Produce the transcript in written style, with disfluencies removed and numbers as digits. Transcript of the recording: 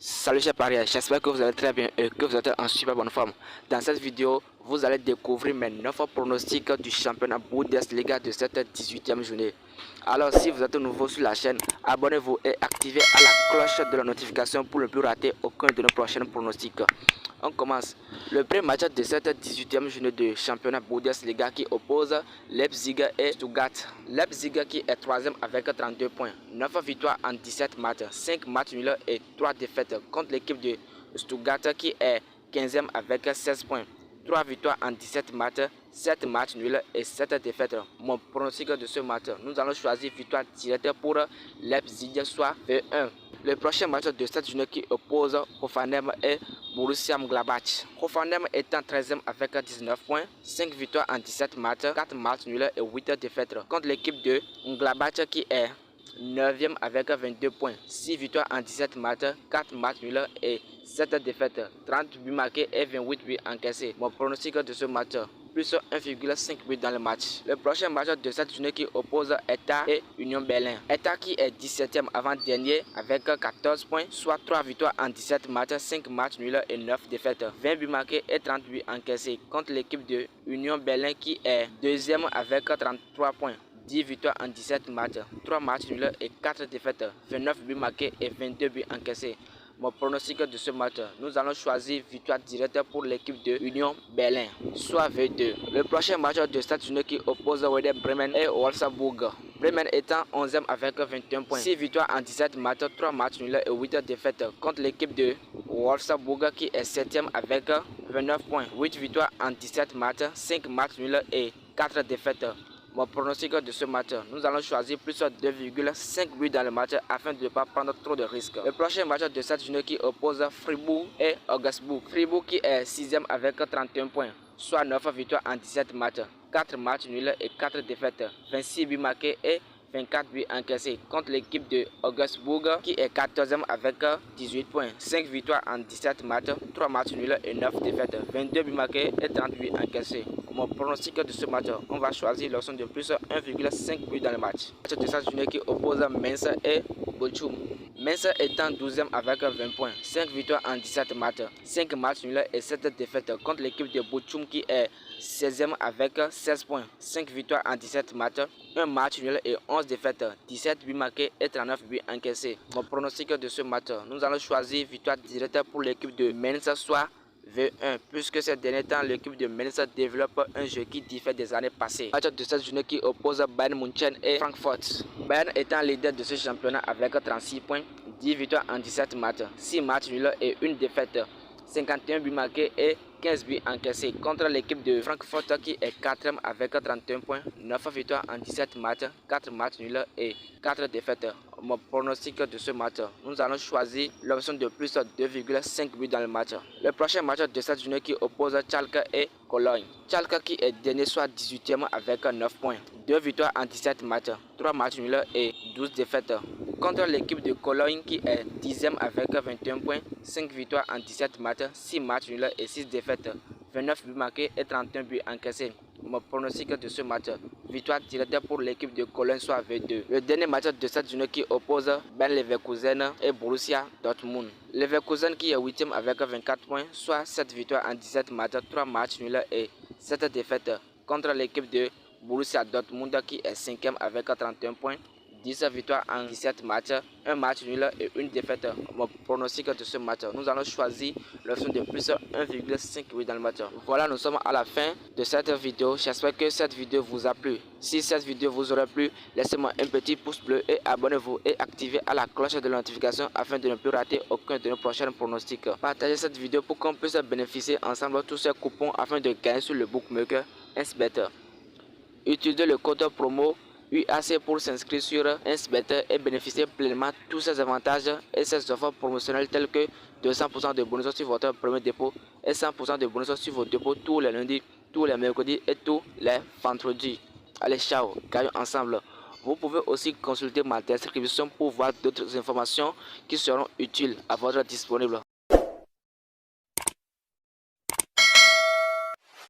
Salut chers parieurs, j'espère que vous allez très bien et que vous êtes en super bonne forme. Dans cette vidéo, vous allez découvrir mes 9 pronostics du championnat Bundesliga de cette 18e journée. Alors si vous êtes nouveau sur la chaîne, abonnez-vous et activez à la cloche de la notification pour ne plus rater aucun de nos prochains pronostics. On commence. Le premier match de cette 18e journée de championnat Bundesliga qui oppose Leipzig et Stuttgart. Leipzig qui est 3e avec 32 points, 9 victoires en 17 matchs, 5 matchs nuls et 3 défaites contre l'équipe de Stuttgart qui est 15e avec 16 points, 3 victoires en 17 matchs, 7 matchs nuls et 7 défaites. Mon pronostic de ce match, nous allons choisir victoire directe pour Leipzig, soit V1. Le prochain match de cette journée qui oppose Hoffenheim et Borussia Mönchengladbach. Hoffenheim étant 13e avec 19 points, 5 victoires en 17 matchs, 4 matchs nuls et 8 défaites. Contre l'équipe de Mönchengladbach qui est 9e avec 22 points, 6 victoires en 17 matchs, 4 matchs nuls et 7 défaites. 30 buts marqués et 28 buts encaissés. Mon pronostic de ce match, plus 1,5 but dans le match. Le prochain match de cette journée qui oppose Hertha et Union Berlin. Hertha qui est 17e avant-dernier avec 14 points, soit 3 victoires en 17 matchs, 5 matchs nuls et 9 défaites. 20 buts marqués et 30 buts encaissés contre l'équipe de Union Berlin qui est 2e avec 33 points. 10 victoires en 17 matchs, 3 matchs nuls et 4 défaites, 29 buts marqués et 22 buts encaissés. Mon pronostic de ce match, nous allons choisir victoire directe pour l'équipe de Union Berlin, soit V2. Le prochain match de cette journée qui oppose Werder Bremen et Wolfsburg. Bremen étant 11e avec 21 points, 6 victoires en 17 matchs, 3 matchs nuls et 8 défaites contre l'équipe de Wolfsburg qui est 7e avec 29 points, 8 victoires en 17 matchs, 5 matchs nuls et 4 défaites. Mon pronostic de ce match, nous allons choisir plus 2,5 buts dans le match afin de ne pas prendre trop de risques. Le prochain match de cette journée qui oppose Fribourg et Augsbourg. Fribourg qui est 6e avec 31 points, soit 9 victoires en 17 matchs, 4 matchs nuls et 4 défaites, 26 buts marqués et 24 buts encaissés contre l'équipe de Augsbourg qui est 14e avec 18 points, 5 victoires en 17 matchs, 3 matchs nuls et 9 défaites, 22 buts marqués et 30 buts encaissés. Mon pronostic de ce match, on va choisir l'option de plus 1,5 but dans le match. Match de cette journée qui oppose Mainz et Bochum. Mainz étant 12e avec 20 points, 5 victoires en 17 matchs, 5 matchs nuls et 7 défaites contre l'équipe de Bochum qui est 16e avec 16 points, 5 victoires en 17 matchs, 1 match nul et 11 défaites, 17 buts marqués et 39 buts encaissés. Mon pronostic de ce match, nous allons choisir victoire directe pour l'équipe de Mainz, soit V1, puisque ces derniers temps, l'équipe de Mainz développe un jeu qui diffère des années passées. Match de cette journée qui oppose Bayern München et Francfort. Bayern étant leader de ce championnat avec 36 points, 10 victoires en 17 matchs, 6 matchs nuls et 1 défaite, 51 buts marqués et 15 buts encaissés contre l'équipe de Francfort qui est 4e avec 31 points, 9 victoires en 17 matchs, 4 matchs nuls et 4 défaites. Mon pronostic de ce match, nous allons choisir l'option de plus 2,5 buts dans le match. Le prochain match de cette journée qui oppose Schalke et Cologne. Schalke qui est dernier soit 18e avec 9 points, 2 victoires en 17 matchs, 3 matchs nuls et 12 défaites. Contre l'équipe de Cologne qui est 10e avec 21 points, 5 victoires en 17 matchs, 6 matchs nuls et 6 défaites, 29 buts marqués et 31 buts encaissés. Mon pronostic de ce match, victoire directe pour l'équipe de Cologne soit V2. Le dernier match de cette journée qui oppose Bayer Leverkusen et Borussia Dortmund. Leverkusen qui est 8e avec 24 points, soit 7 victoires en 17 matchs, 3 matchs nuls et 7 défaites contre l'équipe de Borussia Dortmund qui est 5e avec 31 points, 10 victoires en 17 matchs, 1 match nul et 1 défaite. Mon pronostic de ce match, nous allons choisir l'option de plus 1,5 oui dans le match. Voilà, nous sommes à la fin de cette vidéo. J'espère que cette vidéo vous a plu. Si cette vidéo vous aura plu, laissez-moi un petit pouce bleu et abonnez-vous et activez à la cloche de notification afin de ne plus rater aucun de nos prochains pronostics. Partagez cette vidéo pour qu'on puisse bénéficier ensemble de tous ces coupons afin de gagner sur le bookmaker SBet. Utilisez le code promo UAC pour s'inscrire sur SBet et bénéficier pleinement de tous ces avantages et ces offres promotionnelles telles que 200% de bonus sur votre premier dépôt et 100% de bonus sur vos dépôts tous les lundis, tous les mercredis et tous les vendredis. Allez, ciao, gagnons ensemble. Vous pouvez aussi consulter ma description pour voir d'autres informations qui seront utiles à votre disponible.